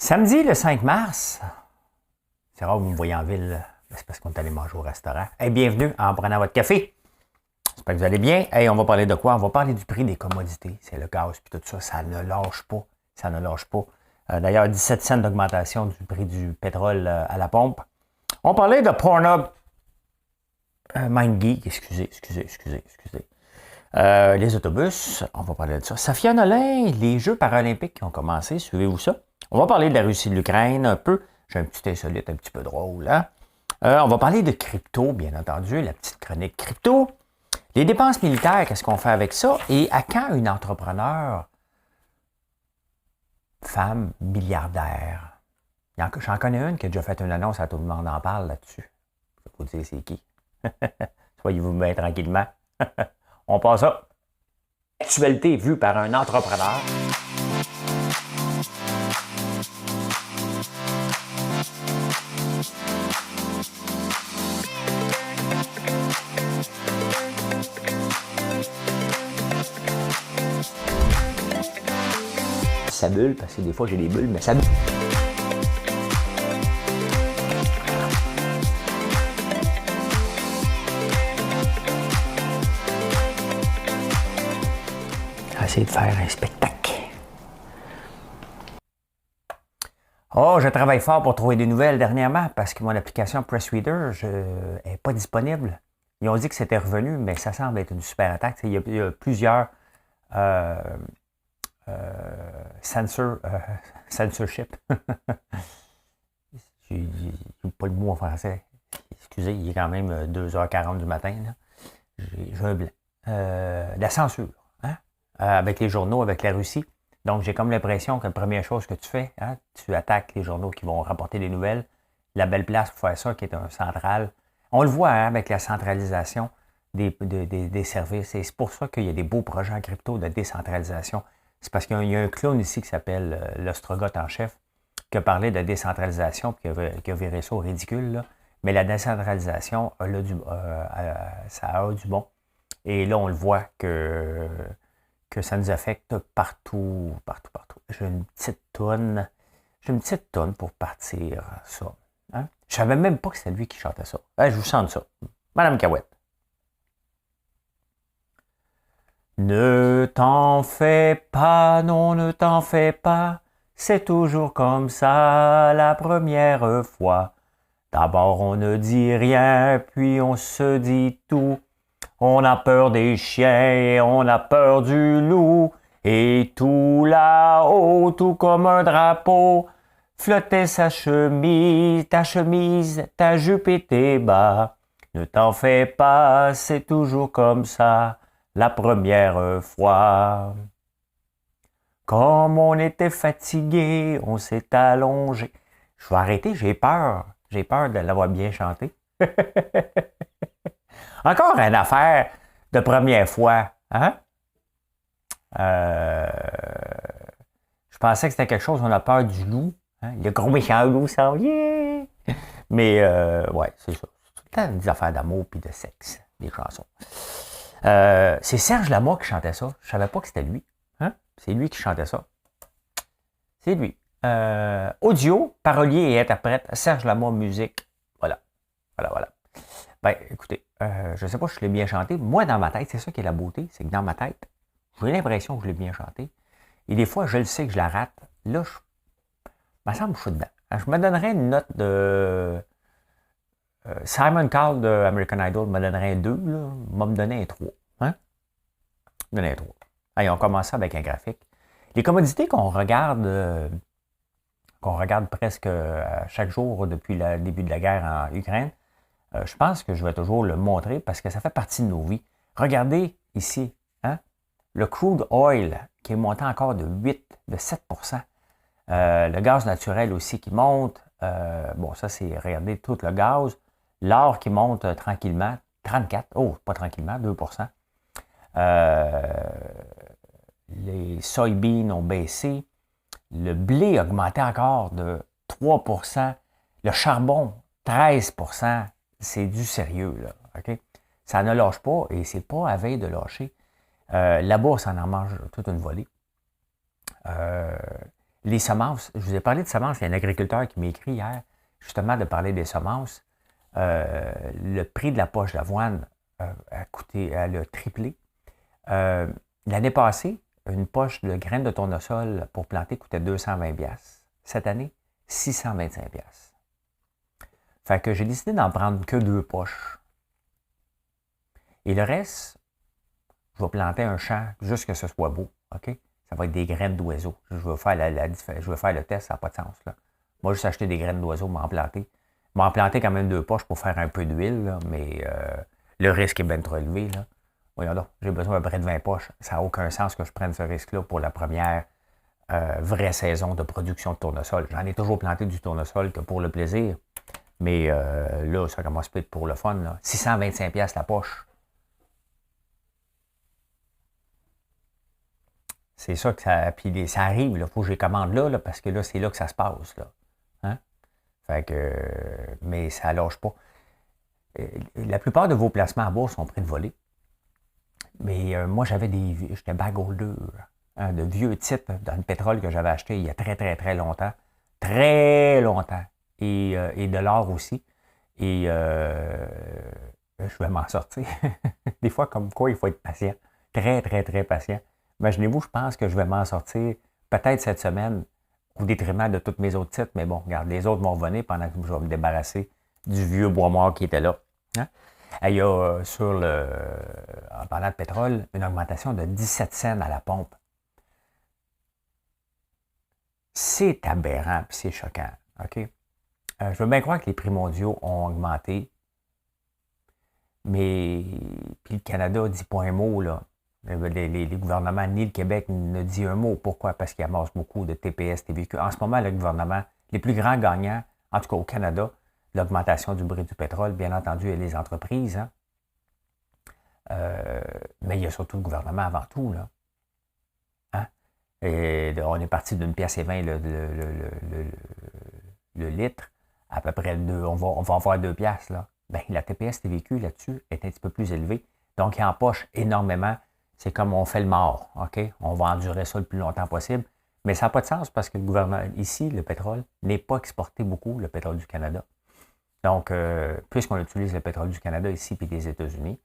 Samedi, le 5 mars, c'est rare que vous me voyez en ville, c'est parce qu'on est allé manger au restaurant. Hey, bienvenue en prenant votre café. J'espère que vous allez bien. Hey, on va parler de quoi? On va parler du prix des commodités. C'est le gaz puis tout ça, ça ne lâche pas. Ça ne lâche pas. D'ailleurs, 17 cents d'augmentation du prix du pétrole à la pompe. On parlait de Pornhub. MindGeek, excusez. Les autobus, on va parler de ça. Safia Nolin, les Jeux paralympiques qui ont commencé, suivez-vous ça? On va parler de la Russie, de l'Ukraine un peu. J'ai un petit insolite, un petit peu drôle. Hein? On va parler de crypto, bien entendu, la petite chronique crypto. Les dépenses militaires, qu'est-ce qu'on fait avec ça? Et à quand une entrepreneur, femme, milliardaire? J'en connais une qui a déjà fait une annonce, à tout le monde en parle là-dessus. Je vais vous dire c'est qui. Soyez-vous bien tranquillement. On passe à l'actualité vue par un entrepreneur. Ça bulle, parce que des fois j'ai des bulles, mais ça bulle. Essayer de faire un spectacle. Oh, je travaille fort pour trouver des nouvelles dernièrement parce que mon application Pressreader n'est pas disponible. Ils ont dit que c'était revenu, mais ça semble être une super attaque. Il y a plusieurs censorship. J'ai pas le mot en français. Excusez, il est quand même 2h40 du matin. J'ai un blanc. La censure. Avec les journaux, avec la Russie. Donc, j'ai comme l'impression que la première chose que tu fais, tu attaques les journaux qui vont rapporter des nouvelles. La belle place pour faire ça, qui est un central. On le voit avec la centralisation des services. Et c'est pour ça qu'il y a des beaux projets en crypto de décentralisation. C'est parce qu'il y a un clown ici qui s'appelle l'ostrogoth en chef, qui a parlé de décentralisation et qui a viré ça au ridicule. Là. Mais la décentralisation, ça a du bon. Et là, on le voit que ça nous affecte partout. J'ai une petite toune pour partir ça. Hein? Je savais même pas que c'était lui qui chantait ça. Je vous chante ça. Madame Cahouette. Ne t'en fais pas, non, ne t'en fais pas. C'est toujours comme ça la première fois. D'abord on ne dit rien, puis on se dit tout. On a peur des chiens et on a peur du loup. Et tout là-haut, tout comme un drapeau, flottait sa chemise, ta jupe et tes bas. Ne t'en fais pas, c'est toujours comme ça, la première fois. Comme on était fatigué, on s'est allongé. Je vais arrêter, j'ai peur. J'ai peur de l'avoir bien chanté. Encore une affaire de première fois. Hein? Je pensais que c'était quelque chose, on a peur du loup. Hein? Le gros méchant loup s'en vient. Mais, ouais, c'est ça. C'est tout le temps des affaires d'amour et de sexe, des chansons. C'est Serge Lama qui chantait ça. Je savais pas que c'était lui. Hein? C'est lui qui chantait ça. C'est lui. Audio, parolier et interprète, Serge Lama, musique. Voilà. Ben, écoutez, je ne sais pas si je l'ai bien chanté. Moi, dans ma tête, c'est ça qui est la beauté, c'est que dans ma tête, j'ai l'impression que je l'ai bien chanté. Et des fois, je le sais que je la rate. Là, il me semble que je suis dedans. Je me donnerais une note de... Simon Cowell de American Idol me donnerait un 2, là. Moi, me donner un 3. Hein? Me donner un 3. Allez, on commence avec un graphique. Les commodités qu'on regarde presque chaque jour depuis le début de la guerre en Ukraine, je pense que je vais toujours le montrer parce que ça fait partie de nos vies. Regardez ici, hein? Le crude oil qui est monté encore de 7%. Le gaz naturel aussi qui monte. Bon, ça, c'est, regardez, tout le gaz. L'or qui monte tranquillement, 34, pas tranquillement, 2%. Les soybeans ont baissé. Le blé a augmenté encore de 3%. Le charbon, 13%. C'est du sérieux, là. OK? Ça ne lâche pas et c'est pas à veille de lâcher. La bourse en mange toute une volée. Les semences, je vous ai parlé de semences, il y a un agriculteur qui m'a écrit hier, justement, de parler des semences. Le prix de la poche d'avoine elle a triplé. L'année passée, une poche de graines de tournesol pour planter coûtait 220$. Cette année, 625$. Fait que j'ai décidé d'en prendre que 2 poches. Et le reste, je vais planter un champ juste que ce soit beau. OK? Ça va être des graines d'oiseaux. Je vais faire, je vais faire le test, ça n'a pas de sens. Là. Moi, juste acheter des graines d'oiseaux, m'en planter. M'en planter quand même 2 poches pour faire un peu d'huile, mais le risque est bien trop élevé. Là. Voyons donc, j'ai besoin à peu près de 20 poches. Ça n'a aucun sens que je prenne ce risque-là pour la première vraie saison de production de tournesol. J'en ai toujours planté du tournesol que pour le plaisir. Mais là, ça commence peut-être pour le fun. Là. 625$ la poche. C'est ça que ça. Puis ça arrive, il faut que je les commande là, parce que là, c'est là que ça se passe. Là. Hein? Fait que. Mais ça ne lâche pas. La plupart de vos placements à bourse sont près de voler. Mais moi, j'étais bagholder de vieux titres dans le pétrole que j'avais acheté il y a très, très, très longtemps. Très longtemps. Et de l'or aussi. Et je vais m'en sortir. Des fois, comme quoi, il faut être patient. Très, très, très patient. Imaginez-vous, je pense que je vais m'en sortir peut-être cette semaine au détriment de tous mes autres titres. Mais bon, regarde, les autres vont revenir pendant que je vais me débarrasser du vieux bois mort qui était là. Hein? Il y a en parlant de pétrole, une augmentation de 17 cents à la pompe. C'est aberrant et c'est choquant. OK? Je veux bien croire que les prix mondiaux ont augmenté, mais puis le Canada dit pas un mot, là. Les gouvernements, ni le Québec ne dit un mot. Pourquoi? Parce qu'ils amassent beaucoup de TPS, TVQ. En ce moment, le gouvernement, les plus grands gagnants, en tout cas au Canada, l'augmentation du prix du pétrole, bien entendu, et les entreprises. Hein? Mais il y a surtout le gouvernement avant tout. Là. Hein? Et on est parti d'une pièce et 20 le litre, à peu près on va avoir 2 piastres. Là. Ben, la TPS TVQ là-dessus est un petit peu plus élevée. Donc, il empoche énormément. C'est comme on fait le mort. OK? On va endurer ça le plus longtemps possible. Mais ça n'a pas de sens parce que le gouvernement, ici, le pétrole, n'est pas exporté beaucoup, le pétrole du Canada. Donc, puisqu'on utilise le pétrole du Canada ici et des États-Unis,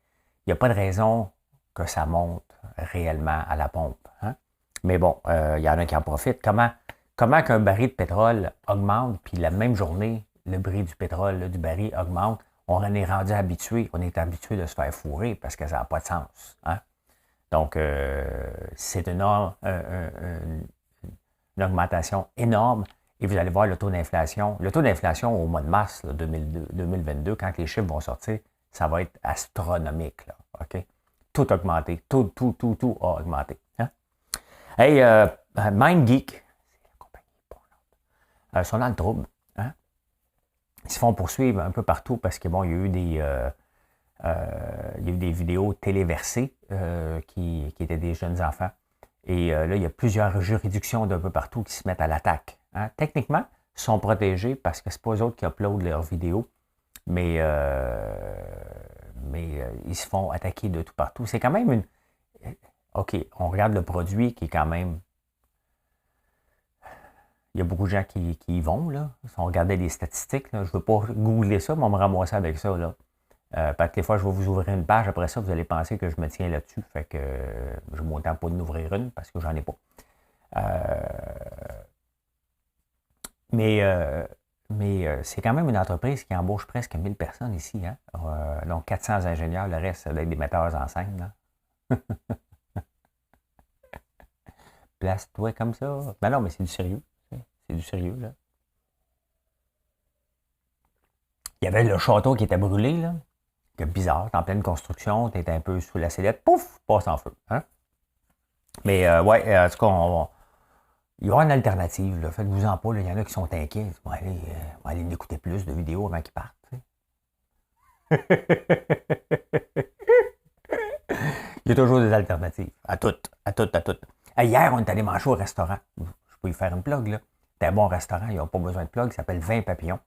il n'y a pas de raison que ça monte réellement à la pompe. Hein? Mais bon, il y en a qui en profitent. Comment qu'un baril de pétrole augmente, puis la même journée, le prix du pétrole, là, du baril augmente, on en est rendu habitué. On est habitué de se faire fourrer parce que ça n'a pas de sens. Hein? Donc, c'est une augmentation énorme. Et vous allez voir le taux d'inflation. Le taux d'inflation au mois de mars là, 2022, quand les chiffres vont sortir, ça va être astronomique. Là, OK? Tout augmenté. Tout a augmenté. Hein? Hey, MindGeek, c'est la compagnie sont dans le trouble. Hein? Ils se font poursuivre un peu partout parce que bon, il y a eu des vidéos téléversées qui étaient des jeunes enfants. Et là, il y a plusieurs juridictions d'un peu partout qui se mettent à l'attaque. Hein? Techniquement, ils sont protégés parce que ce n'est pas eux autres qui uploadent leurs vidéos, mais ils se font attaquer de tout partout. C'est quand même une... OK, on regarde le produit qui est quand même... Il y a beaucoup de gens qui y vont, là. Si on regardait les statistiques, là, je ne veux pas googler ça, mais on me ramasser avec ça, là. Parce que des fois, je vais vous ouvrir une page. Après ça, vous allez penser que je me tiens là-dessus. Fait que je ne m'entends pas d'ouvrir une parce que j'en ai pas. Mais c'est quand même une entreprise qui embauche presque 1000 personnes ici. Hein? Donc 400 ingénieurs, le reste, ça doit être des metteurs en scène. Là. Place-toi comme ça. Ben non, mais c'est du sérieux. C'est du sérieux, là. Il y avait le château qui était brûlé, là. C'est bizarre, t'es en pleine construction, t'es un peu sous la sellette, pouf, passe en feu. Hein? Mais ouais, en tout cas, il y aura une alternative. Là. Faites-vous-en pas, il y en a qui sont inquiets. Ils vont aller écouter plus de vidéos avant qu'ils partent. Il y a toujours des alternatives. À toutes. Hier, on est allé manger au restaurant. Je peux y faire une plug, là. C'est un bon restaurant, ils n'ont pas besoin de plug. Il s'appelle 20 Papillons.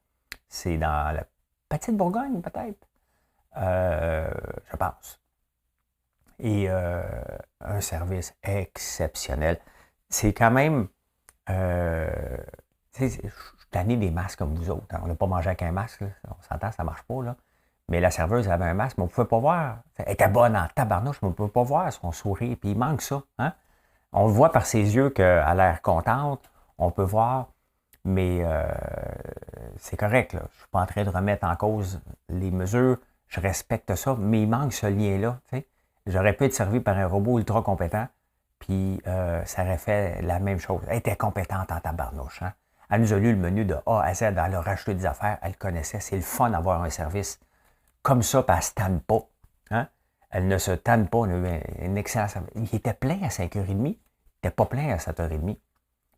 C'est dans la Petite Bourgogne, peut-être. Je pense. Et un service exceptionnel. C'est quand même Je suis tanné des masques comme vous autres. Hein. On n'a pas mangé avec un masque, là. On s'entend, ça ne marche pas. Là. Mais la serveuse avait un masque, mais on ne pouvait pas voir. Elle était bonne en tabarnouche, mais on ne pouvait pas voir son sourire. Puis il manque ça. Hein? On le voit par ses yeux qu'elle a l'air contente. On peut voir. Mais c'est correct. Là. Je ne suis pas en train de remettre en cause les mesures. Je respecte ça. Mais il manque ce lien-là. T'sais. J'aurais pu être servi par un robot ultra compétent. Puis ça aurait fait la même chose. Elle était compétente en tabarnouche. Hein? Elle nous a lu le menu de A à Z. Elle a racheté des affaires. Elle connaissait. C'est le fun d'avoir un service comme ça, puis elle ne se tanne pas. Hein? Elle ne se tanne pas. On a eu un excellent service. Il était plein à 5h30. Il n'était pas plein à 7h30.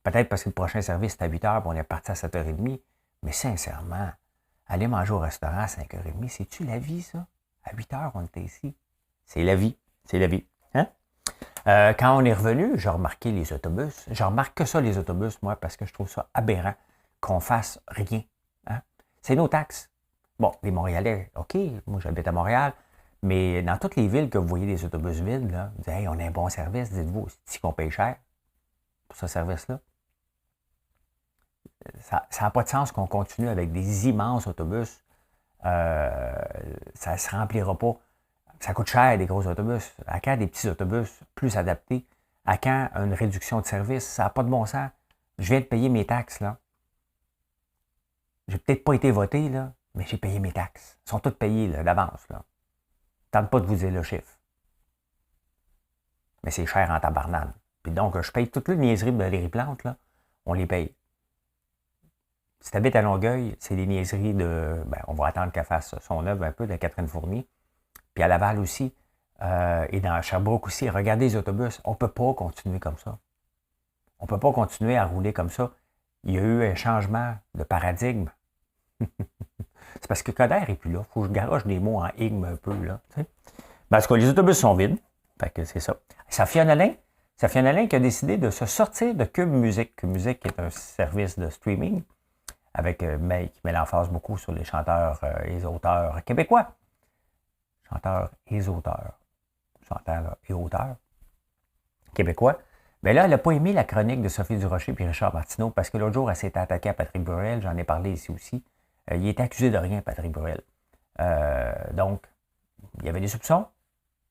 Peut-être parce que le prochain service c'était à 8h, puis on est parti à 7h30. Mais sincèrement, aller manger au restaurant à 5h30, c'est-tu la vie, ça? À 8h, on était ici. C'est la vie. C'est la vie. Hein? Quand on est revenu, j'ai remarqué les autobus. Je remarque que ça, les autobus, moi, parce que je trouve ça aberrant qu'on fasse rien. Hein? C'est nos taxes. Bon, les Montréalais, OK, moi j'habite à Montréal, mais dans toutes les villes que vous voyez des autobus vides, là, vous dites, hey, on a un bon service, dites-vous, si qu'on paye cher pour ce service-là. Ça n'a pas de sens qu'on continue avec des immenses autobus. Ça ne se remplira pas. Ça coûte cher, des gros autobus. À quand des petits autobus plus adaptés? À quand une réduction de service? Ça n'a pas de bon sens. Je viens de payer mes taxes, là. J'ai peut-être pas été voté, là, mais j'ai payé mes taxes. Ils sont toutes payées là, d'avance. Là. Tente pas de vous dire le chiffre. Mais c'est cher en tabarnane. Puis donc, je paye toutes les niaiseries de Valérie Plante, là, on les paye. Si tu habites à Longueuil, c'est des niaiseries de... Ben, on va attendre qu'elle fasse son œuvre un peu de Catherine Fournier. Puis à Laval aussi. Et dans Sherbrooke aussi. Regardez les autobus. On ne peut pas continuer comme ça. On ne peut pas continuer à rouler comme ça. Il y a eu un changement de paradigme. C'est parce que Coder n'est plus là. Il faut que je garoche des mots en igme un peu. Là, parce que les autobus sont vides. Fait que c'est ça. Safia Nolin qui a décidé de se sortir de Cube Musique. Cube Musique est un service de streaming avec qui met l'emphase beaucoup sur les chanteurs et les auteurs québécois. Chanteurs et auteurs. Chanteurs et auteurs québécois. Mais là, elle n'a pas aimé la chronique de Sophie Durocher et Richard Martineau parce que l'autre jour, elle s'était attaquée à Patrick Bruel. J'en ai parlé ici aussi. Il est accusé de rien, Patrick Bruel. Donc, il y avait des soupçons.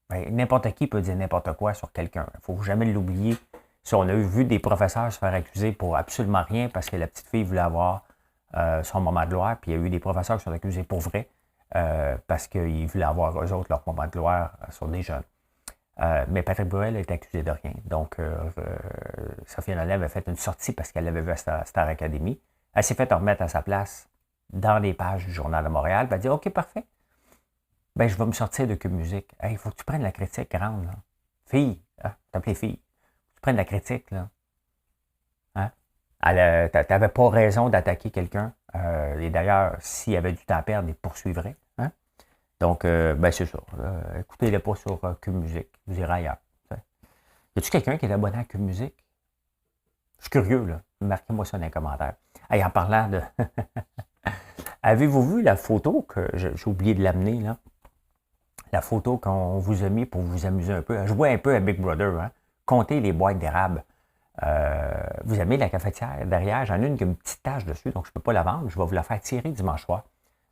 Ben, n'importe qui peut dire n'importe quoi sur quelqu'un. Il ne faut jamais l'oublier. Si on a vu des professeurs se faire accuser pour absolument rien parce que la petite fille voulait avoir son moment de gloire, puis il y a eu des professeurs qui sont accusés pour vrai parce qu'ils voulaient avoir eux autres leur moment de gloire sur des jeunes. Mais Patrick Bruel est accusé de rien. Donc, Sophie Nolin avait fait une sortie parce qu'elle l'avait vu à Star Academy. Elle s'est fait remettre à sa place dans les pages du Journal de Montréal. Elle a dit, OK, parfait. Ben, je vais me sortir de Cube Musique. Il faut que tu prennes la critique grande. Là. Fille, hein, t'appelais fille. Tu prennes la critique, là. Hein? T'avais pas raison d'attaquer quelqu'un. Et d'ailleurs, s'il y avait du temps à perdre, il poursuivrait. Hein? Donc, ben, c'est ça. Écoutez-le pas sur Cube Musique. Vous irez ailleurs. Y a-tu quelqu'un qui est abonné à Cube Musique? Je suis curieux, là. Marquez-moi ça dans les commentaires. En parlant de... Avez-vous vu la photo que j'ai oublié de l'amener, là? La photo qu'on vous a mis pour vous amuser un peu. Je vois un peu à Big Brother, hein? Comptez les boîtes d'érable. Vous aimez la cafetière derrière? J'en ai une qui a une petite tache dessus, donc je ne peux pas la vendre. Je vais vous la faire tirer dimanche soir.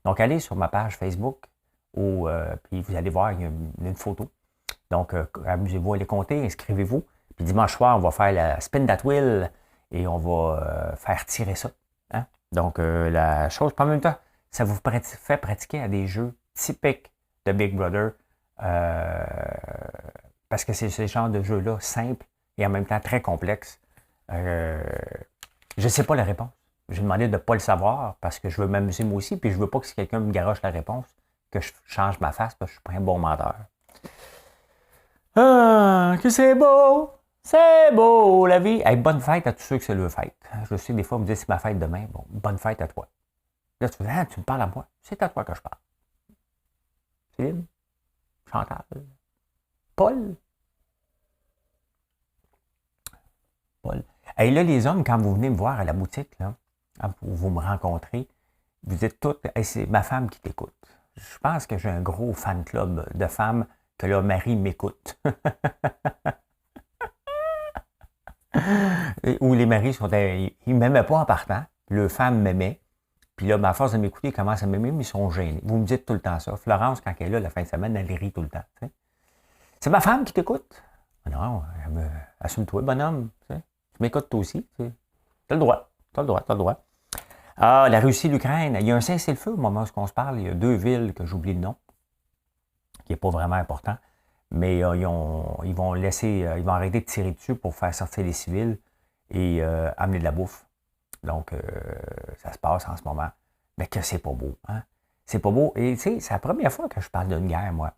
Donc, allez sur ma page Facebook, puis vous allez voir, il y a une photo. Donc, amusez-vous à les compter, inscrivez-vous. Puis dimanche soir, on va faire la Spin That Wheel et on va faire tirer ça. Hein? Donc, la chose, en même temps, ça vous fait pratiquer à des jeux typiques de Big Brother parce que c'est ce genre de jeu-là simple et en même temps très complexe. Je ne sais pas la réponse. J'ai demandé de ne pas le savoir parce que je veux m'amuser moi aussi puis je ne veux pas que si quelqu'un me garoche la réponse, que je change ma face parce que je ne suis pas un bon menteur. Ah, que c'est beau! C'est beau, la vie! Hey, bonne fête à tous ceux que c'est leur fête. Je sais, des fois, vous me dites, c'est ma fête demain. Bon, bonne fête à toi. Là, tu me dis, tu me parles à moi. C'est à toi que je parle. Céline? Chantal? Paul? Paul. Hey, là, les hommes, quand vous venez me voir à la boutique, là, vous me rencontrez, vous dites toutes, hey, c'est ma femme qui t'écoute. Je pense que j'ai un gros fan club de femmes que leur mari m'écoute. Où les maris ils m'aimaient pas en partant, leur femme m'aimait, puis là, à force de m'écouter, ils commencent à m'aimer, mais ils sont gênés. Vous me dites tout le temps ça. Florence, quand elle est là, la fin de semaine, elle rit tout le temps. Tu sais. C'est ma femme qui t'écoute. Non, assume-toi, bonhomme. Tu sais. Tu m'écoutes toi aussi. Tu sais. T'as le droit. T'as le droit, t'as le droit. Ah, la Russie, l'Ukraine. Il y a un cessez-le-feu au moment où on se parle. Il y a 2 villes que j'oublie le nom, qui n'est pas vraiment important. Mais ils vont ils vont arrêter de tirer dessus pour faire sortir les civils et amener de la bouffe. Donc, ça se passe en ce moment. Mais que c'est pas beau. Hein? C'est pas beau. Et tu sais, c'est la première fois que je parle d'une guerre, moi,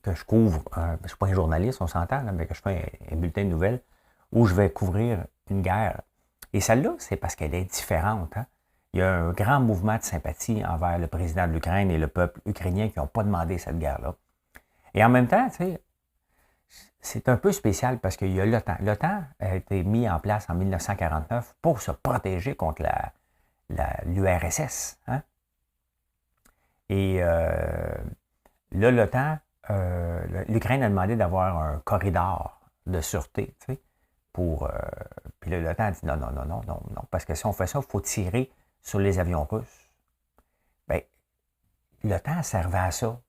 que je couvre. Je ne suis pas un journaliste, on s'entend, là, mais que je fais un bulletin de nouvelles où je vais couvrir une guerre. Et celle-là, c'est parce qu'elle est différente. Hein? Il y a un grand mouvement de sympathie envers le président de l'Ukraine et le peuple ukrainien qui n'ont pas demandé cette guerre-là. Et en même temps, tu sais, c'est un peu spécial parce qu'il y a l'OTAN. L'OTAN a été mis en place en 1949 pour se protéger contre l'URSS. Hein? Et là, l'OTAN, l'Ukraine a demandé d'avoir un corridor de sûreté, tu sais, pour... puis là, l'OTAN a dit non, non, non, non, non, non, parce que si on fait ça, il faut tirer sur les avions russes. Bien, l'OTAN servait à ça.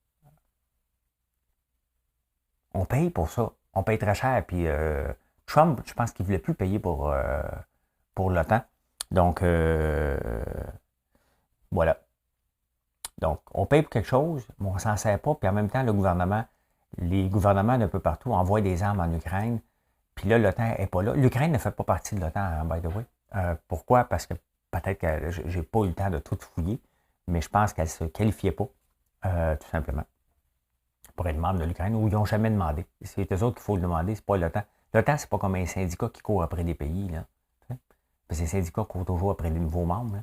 On paye pour ça. On paye très cher. Puis Trump, je pense qu'il ne voulait plus payer pour l'OTAN. Donc, voilà. Donc, on paye pour quelque chose, mais on ne s'en sert pas. Puis en même temps, les gouvernements d'un peu partout envoient des armes en Ukraine. Puis là, l'OTAN n'est pas là. L'Ukraine ne fait pas partie de l'OTAN, by the way. Pourquoi? Parce que peut-être que j'ai pas eu le temps de tout fouiller, mais je pense qu'elle ne se qualifiait pas, tout simplement, pour être membre de l'Ukraine, ou ils n'ont jamais demandé. C'est eux autres qu'il faut le demander, c'est pas l'OTAN. L'OTAN, c'est pas comme un syndicat qui court après des pays, là. Parce que les syndicats courent toujours après des nouveaux membres.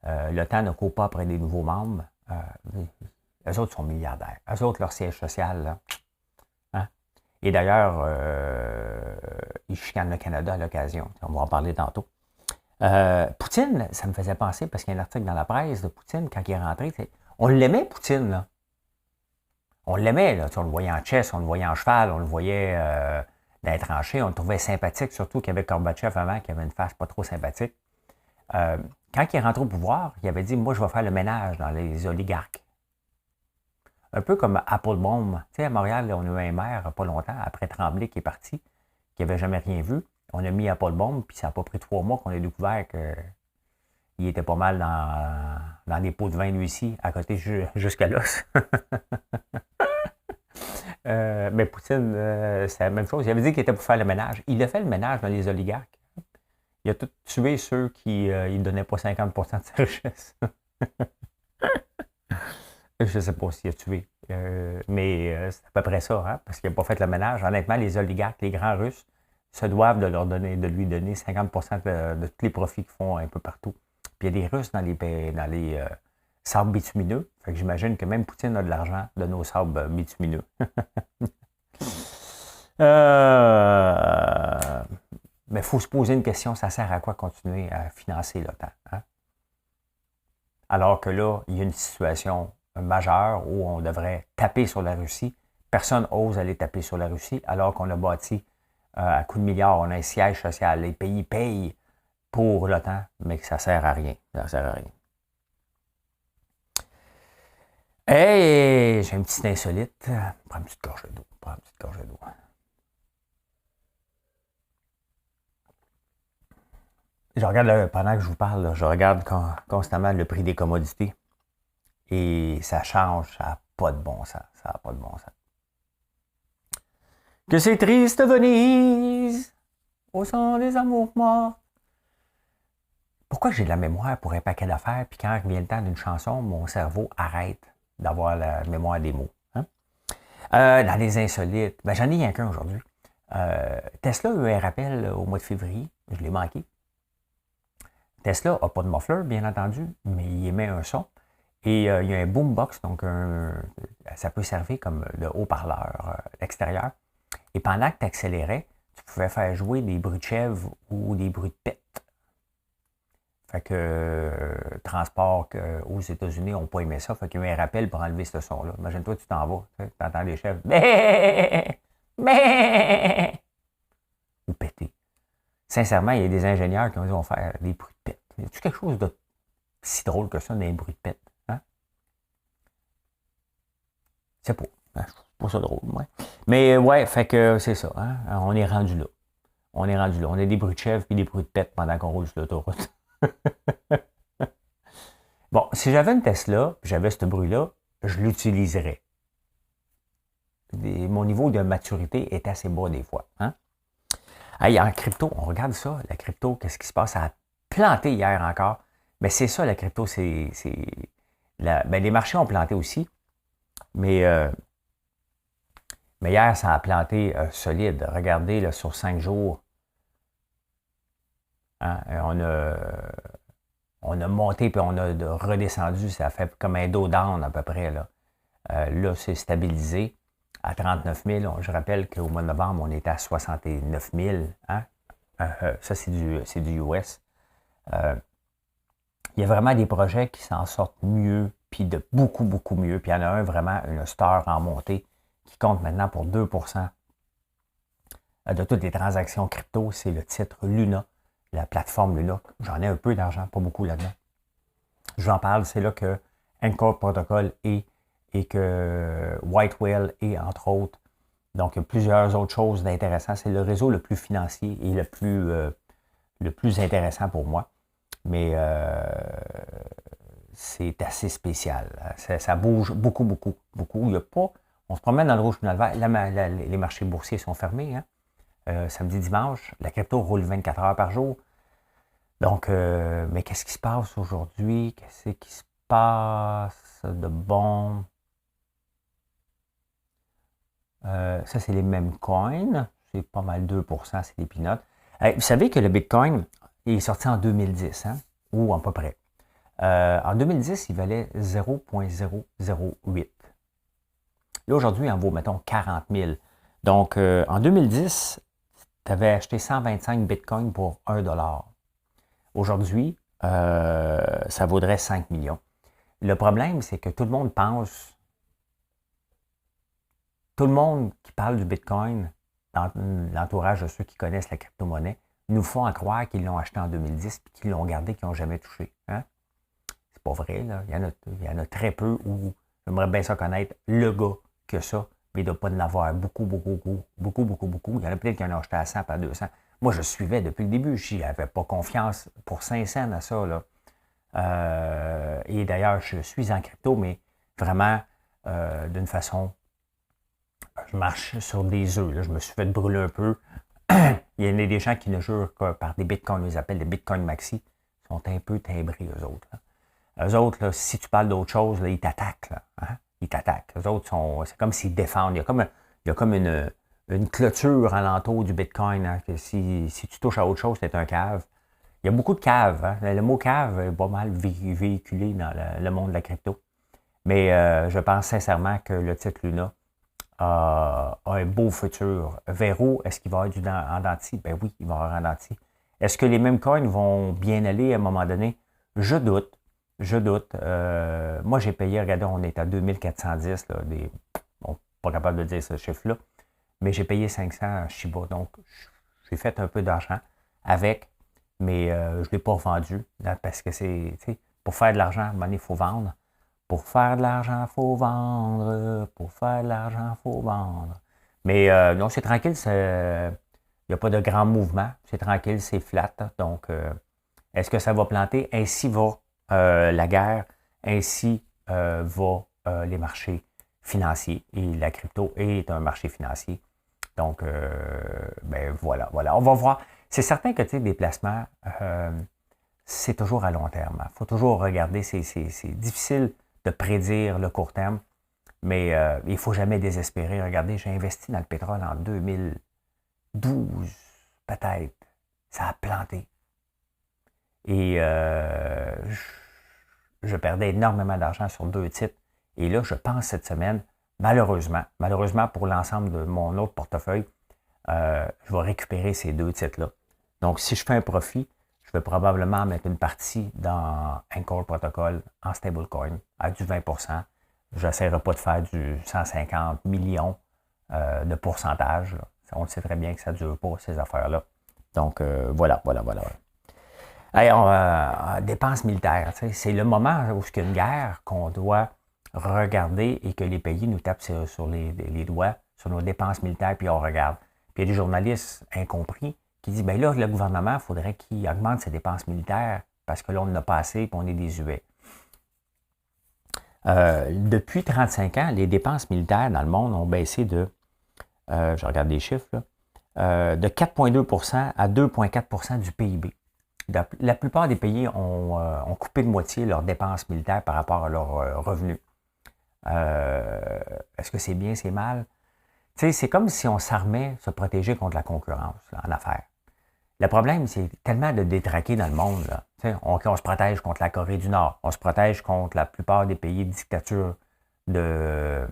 L'OTAN ne court pas après des nouveaux membres. Eux autres sont milliardaires. Eux autres, leur siège social, là. Hein? Et d'ailleurs, ils chicanent le Canada à l'occasion. On va en parler tantôt. Poutine, ça me faisait penser, parce qu'il y a un article dans la presse de Poutine, quand il est rentré, on l'aimait, Poutine, là. On l'aimait, là. On le voyait en chess, on le voyait en cheval, on le voyait dans les tranchées, on le trouvait sympathique, surtout qu'il y avait Gorbatchev avant, qui avait une face pas trop sympathique. Quand il est rentré au pouvoir, il avait dit, moi, je vais faire le ménage dans les oligarques. Un peu comme Applebaum. Tu sais, à Montréal, on a eu un maire, pas longtemps, après Tremblay, qui est parti, qui n'avait jamais rien vu. On a mis Applebaum, puis ça n'a pas pris 3 mois qu'on a découvert qu'il était pas mal dans des pots de vin, lui ici, à côté jusqu'à l'os. Mais Poutine, c'est la même chose. Il avait dit qu'il était pour faire le ménage. Il a fait le ménage dans les oligarques. Il a tout tué ceux qui ne donnaient pas 50% de sa richesse. Je ne sais pas s'il a tué. Mais c'est à peu près ça, hein, parce qu'il n'a pas fait le ménage. Honnêtement, les oligarques, les grands Russes, se doivent de lui donner 50% de tous les profits qu'ils font un peu partout. Puis il y a des Russes dans les sables bitumineux. Fait que j'imagine que même Poutine a de l'argent de nos sables bitumineux. Mais il faut se poser une question, ça sert à quoi continuer à financer l'OTAN? Hein? Alors que là, il y a une situation majeure où on devrait taper sur la Russie. Personne n'ose aller taper sur la Russie, alors qu'on a bâti à coups de milliards, on a un siège social. Les pays payent pour l'OTAN, mais que ça ne sert à rien. Ça sert à rien. Hey, j'ai une petite insolite. Prends une petite gorgée d'eau. Je regarde, pendant que je vous parle, là, je regarde constamment le prix des commodités. Et ça change, ça n'a pas de bon sens. Ça n'a pas de bon sens. Que c'est triste Venise, au son des amours morts. Pourquoi j'ai de la mémoire pour un paquet d'affaires, puis quand vient le temps d'une chanson, mon cerveau arrête d'avoir la mémoire des mots. Hein? Dans les insolites, ben, j'en ai rien qu'un aujourd'hui. Tesla a eu un rappel au mois de février, je l'ai manqué. Tesla n'a pas de muffler, bien entendu, mais il émet un son. Et il y a un boombox, donc ça peut servir comme le haut-parleur extérieur. Et pendant que tu accélérais, tu pouvais faire jouer des bruits de chèvre ou des bruits de pète. Fait que transport aux États-Unis n'ont pas aimé ça. Fait qu'il y a eu un rappel pour enlever ce son-là. Imagine-toi, tu t'en vas, tu entends les chèvres. Ou péter. Sincèrement, il y a des ingénieurs qui ont dit on va faire des bruits de pète. Y a-tu quelque chose de si drôle que ça, des bruits de pète? Hein? C'est pas. Hein, je trouve pas ça drôle, moi. Mais ouais, fait que c'est ça. Hein? On est rendu là. On est rendu là. On a des bruits de chèvre et des bruits de pète pendant qu'on roule sur l'autoroute. Bon, si j'avais une Tesla, puis j'avais ce bruit-là, je l'utiliserais. Mon niveau de maturité est assez bas des fois. Hein? Hey, en crypto, on regarde ça, la crypto, qu'est-ce qui se passe? Ça a planté hier encore. Mais c'est ça, la crypto, ben, les marchés ont planté aussi, mais hier, ça a planté solide. Regardez, là, sur 5 jours, hein, on a monté puis on a redescendu. Ça fait comme un dos down à peu près. Là, c'est stabilisé à 39 000. Je rappelle qu'au mois de novembre, on était à 69 000. Hein? Ça, c'est du US. Il y a vraiment des projets qui s'en sortent mieux, puis de beaucoup, beaucoup mieux. Puis il y en a un vraiment, une star en montée, qui compte maintenant pour 2% de toutes les transactions crypto. C'est le titre Luna, la plateforme Luna. J'en ai un peu d'argent, pas beaucoup là-dedans. Je vous en parle, c'est là que Encore Protocol et que Whitewell et entre autres. Donc, il y a plusieurs autres choses d'intéressantes. C'est le réseau le plus financier et le plus intéressant pour moi. Mais c'est assez spécial. Ça bouge beaucoup, beaucoup, beaucoup. Il y a pas, on se promène dans le rouge et dans le vert. Les marchés boursiers sont fermés. Hein? Samedi, dimanche, la crypto roule 24 heures par jour. Donc, mais qu'est-ce qui se passe aujourd'hui? Qu'est-ce qui se passe de bon? Ça, c'est les mêmes coins. C'est pas mal 2%, c'est des peanuts. Vous savez que le Bitcoin est sorti en 2010, hein? Ou à peu près. En 2010, il valait 0,008. Là, aujourd'hui, il en vaut, mettons, 40 000. Donc, en 2010, tu avais acheté 125 Bitcoin pour 1 $. Aujourd'hui, ça vaudrait 5 millions. Le problème, c'est que tout le monde pense, tout le monde qui parle du Bitcoin, dans l'entourage de ceux qui connaissent la crypto-monnaie, nous font croire qu'ils l'ont acheté en 2010 et qu'ils l'ont gardé, qu'ils n'ont jamais touché. Hein? C'est pas vrai, là. Il y en a très peu où j'aimerais bien ça connaître le gars que ça, mais il ne doit pas en avoir beaucoup, beaucoup, beaucoup, beaucoup, beaucoup, beaucoup. Il y en a peut-être qui en ont acheté à 100, pas à 200. Moi, je suivais depuis le début. Je n'avais pas confiance pour 5 cents à ça, là. Et d'ailleurs, je suis en crypto, mais vraiment d'une façon, je marche sur des œufs. Là. Je me suis fait brûler un peu. Il y en a des gens qui ne jurent que par des bitcoins, on les appelle des bitcoins maxi, ils sont un peu timbrés, eux autres. Là. Eux autres, là, si tu parles d'autre chose, là, ils t'attaquent. Là, hein? Ils t'attaquent. Eux autres, c'est comme s'ils défendent. Il y a comme une clôture alentour du bitcoin. Hein, que si tu touches à autre chose, c'est un cave. Il y a beaucoup de caves. Hein? Le mot cave est pas mal véhiculé dans le monde de la crypto. Mais je pense sincèrement que le titre Luna a un beau futur. Vers où est-ce qu'il va y avoir en denti? Ben oui, il va y avoir en denti. Est-ce que les mêmes coins vont bien aller à un moment donné? Je doute. Je doute. Moi, j'ai payé, regardez, on est à 2410. Là, bon, pas capable de dire ce chiffre-là. Mais j'ai payé 500 Shiba. Donc, j'ai fait un peu d'argent avec. Mais je ne l'ai pas vendu. Là, parce que c'est, pour faire de l'argent, à un moment donné, il faut vendre. Pour faire de l'argent, il faut vendre. Pour faire de l'argent, il faut vendre. Mais non, c'est tranquille. Il n'y a pas de grand mouvement. C'est tranquille, c'est flat. Donc, est-ce que ça va planter? Ainsi va la guerre. Ainsi va les marchés financiers. Et la crypto est un marché financier. Donc, ben voilà. On va voir. C'est certain que des placements, c'est toujours à long terme. Il faut toujours regarder. C'est difficile de prédire le court terme, mais il ne faut jamais désespérer. Regardez, j'ai investi dans le pétrole en 2012, peut-être. Ça a planté. Et je perdais énormément d'argent sur 2 titres. Et là, je pense cette semaine, malheureusement pour l'ensemble de mon autre portefeuille, je vais récupérer ces 2 titres-là. Donc, si je fais un profit, je vais probablement mettre une partie dans Encore Protocol en stablecoin à du 20%. Je n'essaierai pas de faire du 150 millions de pourcentage. Là. On le sait très bien que ça ne dure pas, ces affaires-là. Donc, voilà. Hey, dépenses militaires, c'est le moment où il y a une guerre qu'on doit regarder et que les pays nous tapent sur les doigts, sur nos dépenses militaires, puis on regarde. Puis il y a des journalistes incompris qui disent, bien là, le gouvernement, il faudrait qu'il augmente ses dépenses militaires parce que là, on n'en a pas assez et on est désuet. Depuis 35 ans, les dépenses militaires dans le monde ont baissé je regarde les chiffres, là, de 4,2% à 2,4% du PIB. La plupart des pays ont coupé de moitié leurs dépenses militaires par rapport à leurs revenus. Est-ce que c'est bien, c'est mal? C'est comme si on s'armait se protéger contre la concurrence là, en affaires. Le problème, c'est tellement de détraqués dans le monde. Là. On se protège contre la Corée du Nord. On se protège contre la plupart des pays de dictature de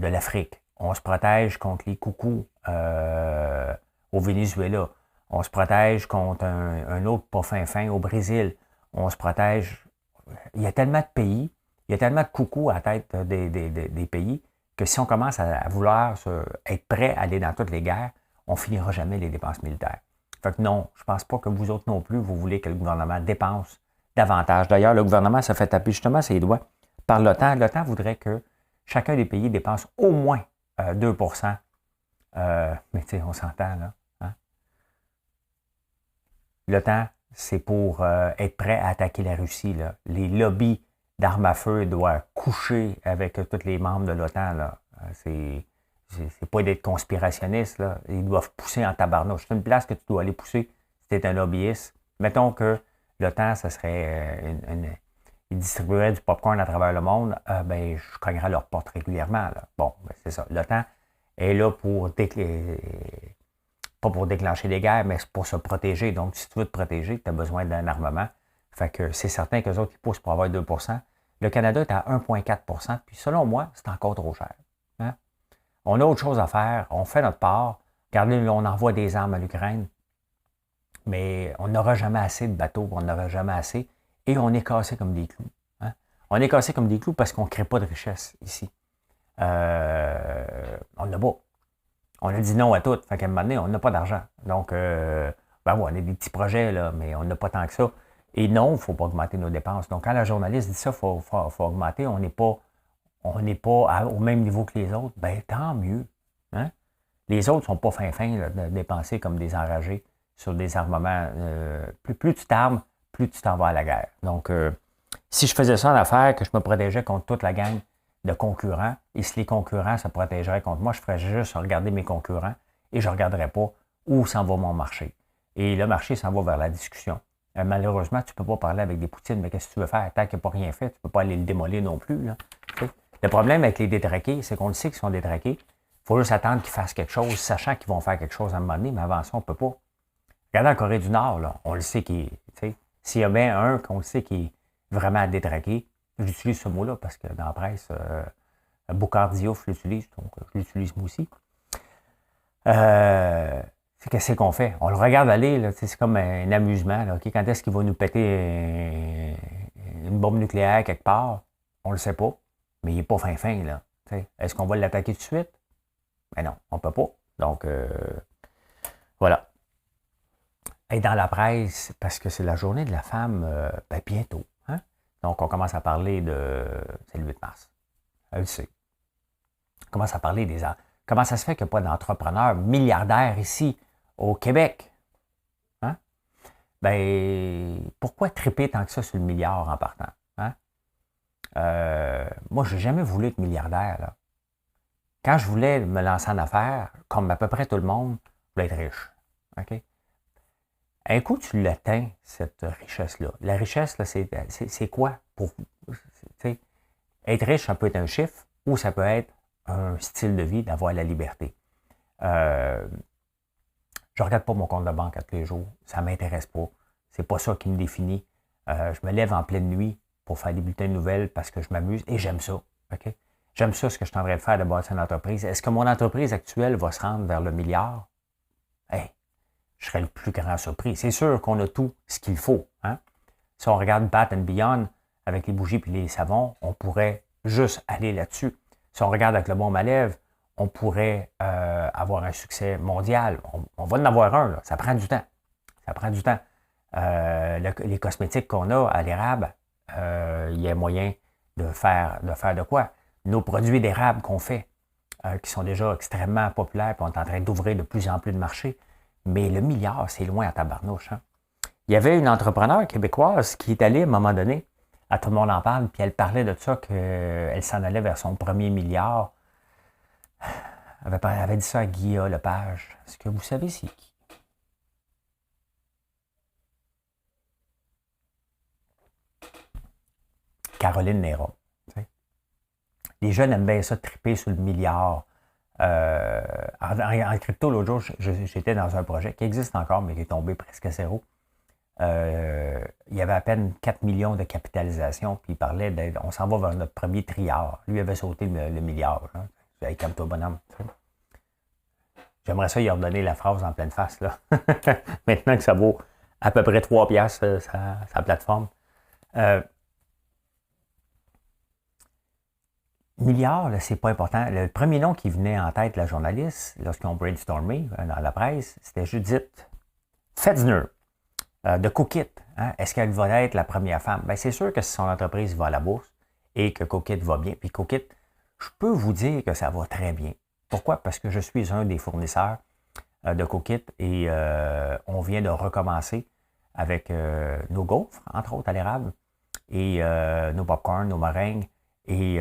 l'Afrique. On se protège contre les coucous au Venezuela. On se protège contre un autre pas fin au Brésil. On se protège. Il y a tellement de pays, il y a tellement de coucous à la tête des pays que si on commence à vouloir être prêt à aller dans toutes les guerres, on ne finira jamais les dépenses militaires. Fait que non, je ne pense pas que vous autres non plus, vous voulez que le gouvernement dépense davantage. D'ailleurs, le gouvernement se fait taper justement ses doigts par l'OTAN. L'OTAN voudrait que chacun des pays dépense au moins 2%. Mais tu sais, on s'entend, là. Hein? L'OTAN, c'est pour être prêt à attaquer la Russie. Là. Les lobbies d'armes à feu doivent coucher avec tous les membres de l'OTAN. Là. C'est pas d'être conspirationniste. Là. Ils doivent pousser en tabarnouche. C'est une place que tu dois aller pousser si tu es un lobbyiste. Mettons que l'OTAN, ça serait ils distribueraient du popcorn à travers le monde, ben, je cognerais leur porte régulièrement. Là. Bon, ben, c'est ça. L'OTAN est là pour pas pour déclencher des guerres, mais c'est pour se protéger. Donc, si tu veux te protéger, tu as besoin d'un armement. Fait que c'est certain qu'eux autres, ils poussent pour avoir 2%. Le Canada est à 1,4%. Puis selon moi, c'est encore trop cher. Hein? On a autre chose à faire. On fait notre part. Regardez, on envoie des armes à l'Ukraine. Mais on n'aura jamais assez de bateaux. On n'aura jamais assez. Et on est cassé comme des clous. Hein? On est cassé comme des clous parce qu'on ne crée pas de richesse ici. On n'a pas. On a dit non à tout. Fait qu'à un moment donné, on n'a pas d'argent. Donc, ben ouais, on a des petits projets, là, mais on n'a pas tant que ça. Et non, il ne faut pas augmenter nos dépenses. Donc, quand la journaliste dit ça, il faut augmenter, on n'est pas au même niveau que les autres, bien, tant mieux. Hein? Les autres ne sont pas fins de dépenser comme des enragés sur des armements. Plus tu t'armes, plus tu t'en vas à la guerre. Donc, si je faisais ça en affaires, que je me protégeais contre toute la gang de concurrents, et si les concurrents se protégeraient contre moi, je ferais juste regarder mes concurrents et je ne regarderais pas où s'en va mon marché. Et le marché s'en va vers la discussion. Malheureusement, tu ne peux pas parler avec des poutines, mais qu'est-ce que tu veux faire? Tant qu'il n'a pas rien fait, tu ne peux pas aller le démolir non plus. Là. Le problème avec les détraqués, c'est qu'on le sait qu'ils sont détraqués. Il faut juste attendre qu'ils fassent quelque chose, sachant qu'ils vont faire quelque chose à un moment donné, mais avant ça, on ne peut pas. Regardez la Corée du Nord, là, on le sait qu'il est. S'il y a bien un qu'on le sait qui est vraiment détraqué, j'utilise ce mot-là parce que dans la presse, Boukhar Diouf l'utilise, donc je l'utilise moi aussi. Qu'est-ce qu'on fait? On le regarde aller, là, c'est comme un amusement. Là, okay? Quand est-ce qu'il va nous péter une bombe nucléaire quelque part? On ne le sait pas, mais il n'est pas fin, là. Est-ce qu'on va l'attaquer tout de suite? Ben non, on ne peut pas. Donc, voilà. Et dans la presse, parce que c'est la journée de la femme, ben bientôt. Hein? Donc, on commence à parler c'est le 8 mars. Elle le sait. On commence à parler des... Comment ça se fait qu'il n'y a pas d'entrepreneurs milliardaires ici, au Québec? Hein? Ben, pourquoi triper tant que ça sur le milliard en partant? Hein? Moi, je n'ai jamais voulu être milliardaire. Là. Quand je voulais me lancer en affaires, comme à peu près tout le monde, je voulais être riche. OK? Un coup, tu l'atteins, cette richesse-là. La richesse, là, c'est quoi pour vous? Être riche, ça peut être un chiffre ou ça peut être un style de vie d'avoir la liberté. Je ne regarde pas mon compte de banque à tous les jours. Ça ne m'intéresse pas. C'est pas ça qui me définit. Je me lève en pleine nuit pour faire des bulletins de nouvelles parce que je m'amuse et j'aime ça. Okay? J'aime ça, ce que je suis en train de faire de bâtir une entreprise. Est-ce que mon entreprise actuelle va se rendre vers le milliard? Hey, je serais le plus grand surpris. C'est sûr qu'on a tout ce qu'il faut. Hein? Si on regarde Bath & Beyond avec les bougies et les savons, on pourrait juste aller là-dessus. Si on regarde avec le baume à lèvres, on pourrait avoir un succès mondial. On va en avoir un, là. Ça prend du temps. Ça prend du temps. Les cosmétiques qu'on a à l'érable, il y a moyen de faire de quoi? Nos produits d'érable qu'on fait, qui sont déjà extrêmement populaires, puis on est en train d'ouvrir de plus en plus de marchés. Mais le milliard, c'est loin à tabarnouche. Hein? Il y avait une entrepreneure québécoise qui est allée à un moment donné, à tout le monde en parle, puis elle parlait de ça, qu'elle s'en allait vers son premier milliard. Elle avait dit ça à Guilla Lepage. Est-ce que vous savez c'est qui? Caroline Néron. Les jeunes aiment bien ça, triper sur le milliard. En crypto, l'autre jour, j'étais dans un projet qui existe encore, mais qui est tombé presque à zéro. Il y avait à peine 4 millions de capitalisation, puis il parlait on s'en va vers notre premier triard. Lui avait sauté le milliard. Hein. Hey, calme-toi, bonhomme. J'aimerais ça lui redonner la phrase en pleine face. Là. Maintenant que ça vaut à peu près 3 piastres, sa plateforme. Milliard, c'est pas important. Le premier nom qui venait en tête de la journaliste, lorsqu'ils ont brainstormé dans la presse, c'était Judith Fetzner de Cookit. Hein? Est-ce qu'elle va être la première femme? Bien, c'est sûr que si son entreprise va à la bourse et que Cookit va bien, puis Cookit, je peux vous dire que ça va très bien. Pourquoi? Parce que je suis un des fournisseurs de Cookit et on vient de recommencer avec nos gaufres, entre autres à l'érable, et nos popcorn, nos meringues. Et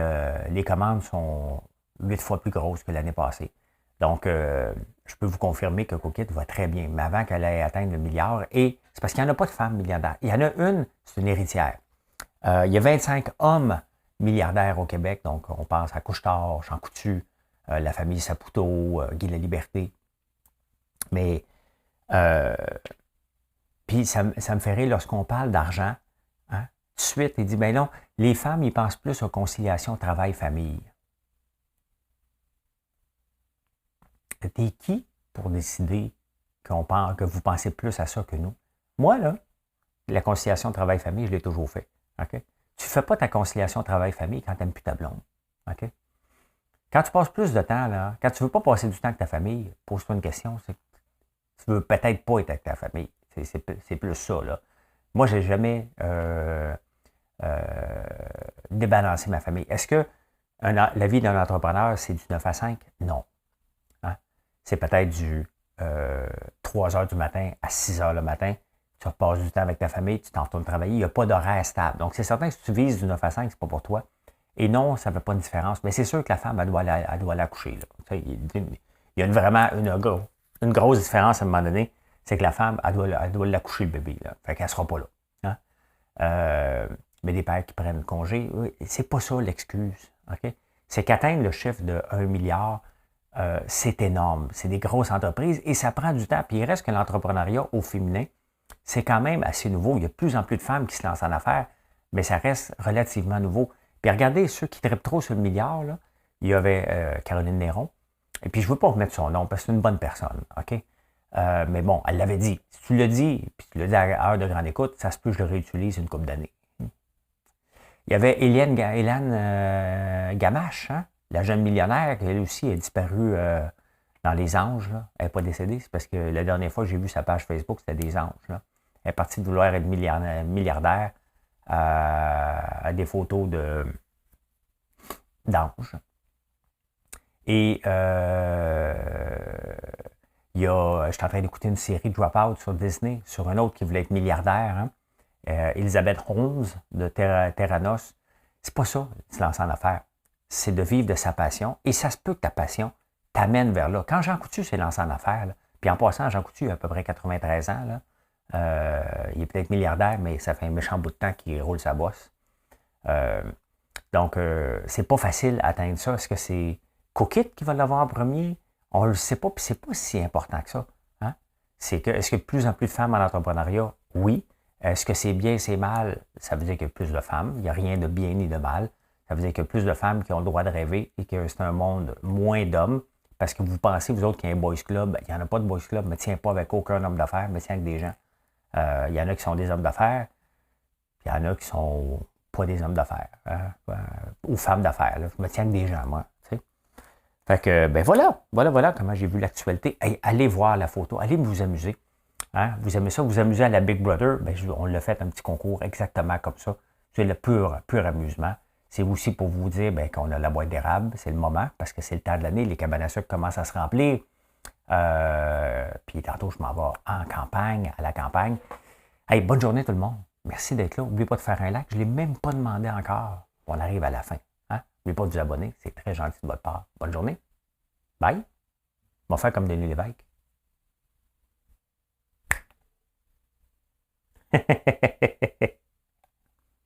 les commandes sont 8 fois plus grosses que l'année passée. Donc, je peux vous confirmer que Cookit va très bien. Mais avant qu'elle ait atteint le milliard, et c'est parce qu'il n'y en a pas de femmes milliardaires. Il y en a une, c'est une héritière. Il y a 25 hommes milliardaires au Québec. Donc, on pense à Couche-Tard, Jean Coutu, la famille Saputo, Guy Laliberté. Mais, puis ça me fait rire lorsqu'on parle d'argent. Hein, tout de suite, il dit, ben non, les femmes, ils pensent plus aux conciliations travail-famille. T'es qui pour décider que vous pensez plus à ça que nous? Moi, là, la conciliation travail-famille, je l'ai toujours fait. Okay? Tu ne fais pas ta conciliation travail-famille quand tu n'aimes plus ta blonde. Okay? Quand tu passes plus de temps, là, quand tu ne veux pas passer du temps avec ta famille, pose-toi une question. Tu ne veux peut-être pas être avec ta famille. C'est plus ça. Là. Moi, je n'ai jamais débalancer ma famille. Est-ce que la vie d'un entrepreneur, c'est du 9 à 5? Non. Hein? C'est peut-être du 3 heures du matin à 6 heures le matin. Tu repasses du temps avec ta famille, tu t'en retournes travailler. Il n'y a pas d'horaire stable. Donc, c'est certain que si tu vises du 9 à 5, c'est pas pour toi. Et non, ça ne fait pas de différence. Mais c'est sûr que la femme, elle doit aller coucher. Là. Il y a vraiment une grosse différence à un moment donné. C'est que la femme, elle doit l'accoucher, le bébé. Là. Fait qu'elle ne sera pas là. Hein? Mais des pères qui prennent congé, c'est pas ça l'excuse. Okay? C'est qu'atteindre le chiffre de 1 milliard, c'est énorme. C'est des grosses entreprises et ça prend du temps. Puis il reste que l'entrepreneuriat au féminin, c'est quand même assez nouveau. Il y a de plus en plus de femmes qui se lancent en affaires, mais ça reste relativement nouveau. Puis regardez, ceux qui trippent trop sur le milliard, là, il y avait Caroline Néron. Et puis je ne veux pas remettre son nom parce que c'est une bonne personne. OK? Mais bon, elle l'avait dit. Si tu le dis, puis tu le dis à heure de grande écoute, ça se peut que je le réutilise une couple d'années. Il y avait Hélène Gamache, hein? La jeune millionnaire, qui elle aussi est disparue dans les anges. Là. Elle n'est pas décédée, c'est parce que la dernière fois que j'ai vu sa page Facebook, c'était des anges. Là. Elle est partie de vouloir être milliardaire à des photos d'anges. Et je suis en train d'écouter une série Dropout sur Disney, sur un autre qui voulait être milliardaire. Hein? Elisabeth Holmes de Terranos. C'est pas ça, de se lancer en affaires. C'est de vivre de sa passion. Et ça se peut que ta passion t'amène vers là. Quand Jean Coutu s'est lancé en affaires, là, puis en passant, Jean Coutu a à peu près 93 ans, là, il est peut-être milliardaire, mais ça fait un méchant bout de temps qu'il roule sa bosse. Donc, c'est pas facile d'atteindre ça. Est-ce que c'est Cookit qui va l'avoir en premier? On ne le sait pas, puis c'est pas si important que ça. Hein? Est-ce qu'il y a de plus en plus de femmes en entrepreneuriat? Oui. Est-ce que c'est bien, c'est mal? Ça veut dire qu'il y a plus de femmes. Il n'y a rien de bien ni de mal. Ça veut dire qu'il y a plus de femmes qui ont le droit de rêver et que c'est un monde moins d'hommes. Parce que vous pensez, vous autres, qu'il y a un boys club. Il n'y en a pas de boys club, mais tiens pas avec aucun homme d'affaires, mais tiens avec des gens. Il y en a qui sont des hommes d'affaires, puis il y en a qui sont pas des hommes d'affaires, hein, ou femmes d'affaires. Là. Je me tiens avec des gens, moi. Tu sais. Fait que, ben voilà comment j'ai vu l'actualité. Hey, allez voir la photo, allez vous amuser. Hein? Vous aimez ça, vous amusez à la Big Brother, ben, on l'a fait un petit concours exactement comme ça. C'est le pur amusement. C'est aussi pour vous dire ben, qu'on a la boîte d'érable, c'est le moment, parce que c'est le temps de l'année, les cabanes à sucre commencent à se remplir. Puis tantôt, je m'en vais en campagne, à la campagne. Hey, bonne journée tout le monde. Merci d'être là. N'oubliez pas de faire un like. Je ne l'ai même pas demandé encore. On arrive à la fin. Hein? N'oubliez pas de vous abonner. C'est très gentil de votre part. Bonne journée. Bye. On va faire comme Denis Lévesque.